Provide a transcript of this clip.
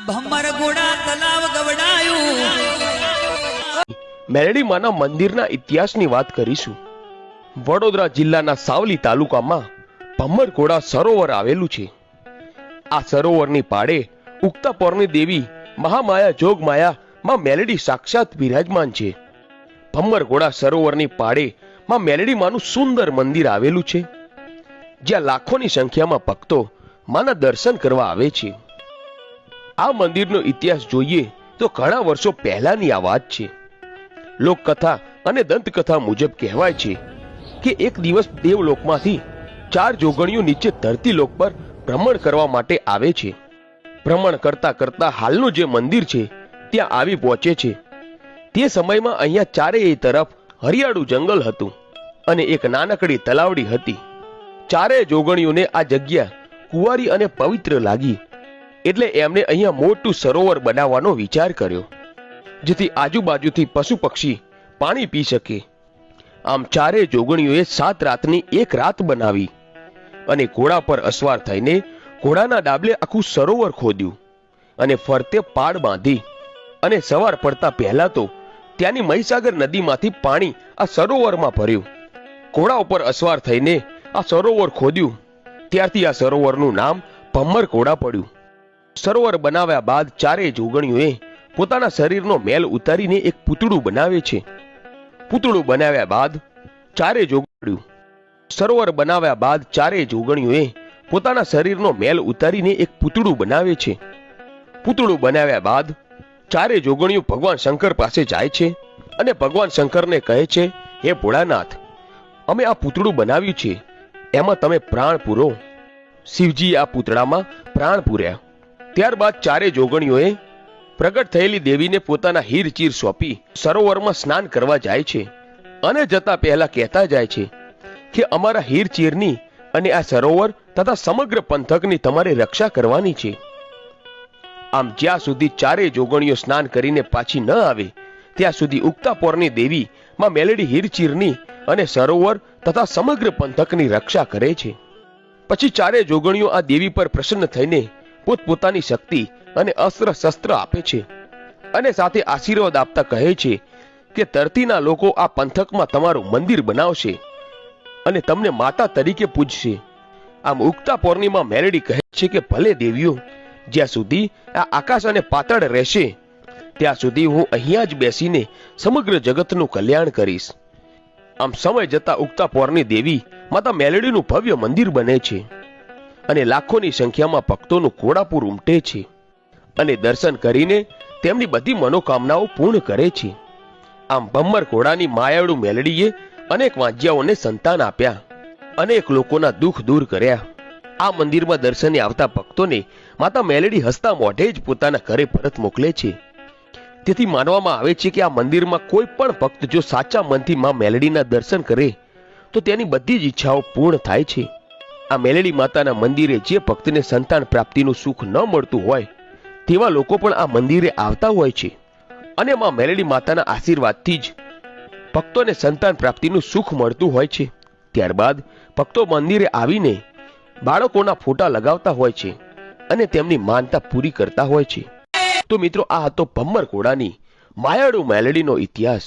ભમર ઘોડા તલાવ ગવડાયું। મેલડી માના મંદિરના ઇતિહાસની વાત કરીશું। વડોદરા જિલ્લાના સાવલી તાલુકામાં ભમરઘોડા સરોવર આવેલું છે। આ સરોવરની પાળે ઉગતા પોરની દેવી મહામાયા જોગમાયા માં મેલડી સાક્ષાત બિરાજમાન છે। ભમરઘોડા સરોવરની પાળે માં મેલડી માનું સુંદર મંદિર આવેલું છે, જ્યાં લાખોની સંખ્યામાં ભક્તો માના દર્શન કરવા આવે છે। આ મંદિરનો ઇતિહાસ જોઈએ તો ઘણા વર્ષો પહેલાની આ વાત છે। લોકકથા અને દંતકથા મુજબ કહેવાય છે કે એક દિવસ દેવલોકમાંથી 4 જોગણીઓ નીચે ધરતી લોક પર ભ્રમણ કરવા માટે આવે છે। ભ્રમણ કરતા કરતા હાલનું જે મંદિર છે ત્યાં આવી પહોંચે છે। તે સમયમાં અહીંયા ચારેય તરફ હરિયાળું જંગલ હતું અને એક નાનકડી તલાવડી હતી। ચારેય જોગણીઓને આ જગ્યા કુંવારી અને પવિત્ર લાગી, એટલે એમણે અહીંયા મોટું સરોવર બનાવવાનો વિચાર કર્યો, જેથી આજુબાજુથી પશુ પક્ષી પાણી પી શકે। આમ ચારેય જોગણીઓએ 7 રાતની એક રાત બનાવી અને ઘોડા પર અસવાર થઈને ઘોડાના ડાબલે આખું સરોવર ખોદ્યું અને ફરતે પાડ બાંધી અને સવાર પડતા પહેલા તો ત્યાંની મહીસાગર નદીમાંથી પાણી આ સરોવરમાં ભર્યું। ઘોડા ઉપર અસવાર થઈને આ સરોવર ખોદ્યું, ત્યારથી આ સરોવરનું નામ ભમરઘોડા પડ્યું। સરોવર બનાવ્યા બાદ ચારેય જોગણીઓએ પોતાના શરીરનો મેલ ઉતારીને એક પૂતળું બનાવે છે। પૂતળું બનાવ્યા બાદ ચારેય જોગણીઓ સરોવર બનાવ્યા બાદ ચારેય જોગણીઓએ પોતાના શરીરનો મેલ ઉતારીને એક પૂતળું બનાવે છે। પૂતળું બનાવ્યા બાદ ચારેય જોગણીઓ ભગવાન શંકર પાસે જાય છે અને ભગવાન શંકરને કહે છે, હે ભોળાનાથ, અમે આ પૂતળું બનાવ્યું છે, એમાં તમે પ્રાણ પૂરો। શિવજીએ આ પૂતળામાં પ્રાણ પૂર્યા। ત્યારબાદ ચારેય જોગણીઓએ પ્રગટ થયેલી દેવીને પોતાના હીરચીર સોંપી સરોવરમાં સ્નાન કરવા જાય છે અને જતા પહેલા કહેતા જાય છે કે અમારા હીરચીરની અને આ સરોવર તથા સમગ્ર પંથકની તમારે રક્ષા કરવાની છે। આમ જ્યાં સુધી ચારેય જોગણીઓ સ્નાન કરીને પાછી ન આવે ત્યાં સુધી ઉગતા પોરની દેવી માં મેલડી હીરચીરની અને સરોવર તથા સમગ્ર પંથકની રક્ષા કરે છે। પછી ચારેય જોગણીઓ આ દેવી પર પ્રસન્ન થઈને પોતપોતાની શક્તિ અને અસ્ત્ર શસ્ત્ર આપે છે અને સાથે આશીર્વાદ આપતા કહે છે કે ધરતીના લોકો આ પંથકમાં તમારું મંદિર બનાવશે અને તમને માતા તરીકે પૂજશે। આમ ઉગતા પોર્ણિમા મેલડી કહે છે કે ભલે દેવીઓ, જ્યાં સુધી આ આકાશ અને પાતાળ રહેશે ત્યાં સુધી હું અહીંયા જ બેસીને સમગ્ર જગતનું કલ્યાણ કરીશ। આમ સમય જતા ઉગતા પોરની દેવી માતા મેલડીનું ભવ્ય મંદિર બને છે અને લાખોની સંખ્યામાં ભક્તોનું ઘોડાપુર ઉમટે છે અને દર્શન કરીને તેમની બધી મનોકામનાઓ પૂર્ણ કરે છે। આમ ભમરઘોડાની માયાળુ મેલડીએ અનેક વાંજ્યાઓને સંતાન આપ્યા, અનેક લોકોના દુઃખ દૂર કર્યા। આ મંદિરમાં દર્શને આવતા ભક્તોને માતા મેલડી હસતા મોઢે જ પોતાના ઘરે પરત મોકલે છે। તેથી માનવામાં આવે છે કે આ મંદિરમાં કોઈ પણ ભક્ત જો સાચા મનથી માં મેલડીના દર્શન કરે તો તેની બધી જ ઈચ્છાઓ પૂર્ણ થાય છે। આ મેલડી માતાના મંદિરે જે ભક્તને સંતાન પ્રાપ્તિનું સુખ ન મળતું હોય તેવા લોકો પણ આ મંદિરે આવતા હોય છે અને માં મેલડી માતાના આશીર્વાદથી જ ભક્તોને સંતાન પ્રાપ્તિનું સુખ મળતું હોય છે। ત્યારબાદ ભક્તો મંદિરે આવીને બાળકોના ફોટા લગાવતા હોય છે અને તેમની માનતા પૂરી કરતા હોય છે। તો મિત્રો, આ હતો ભમરઘોડાની માયાળુ મેલડીનો ઇતિહાસ।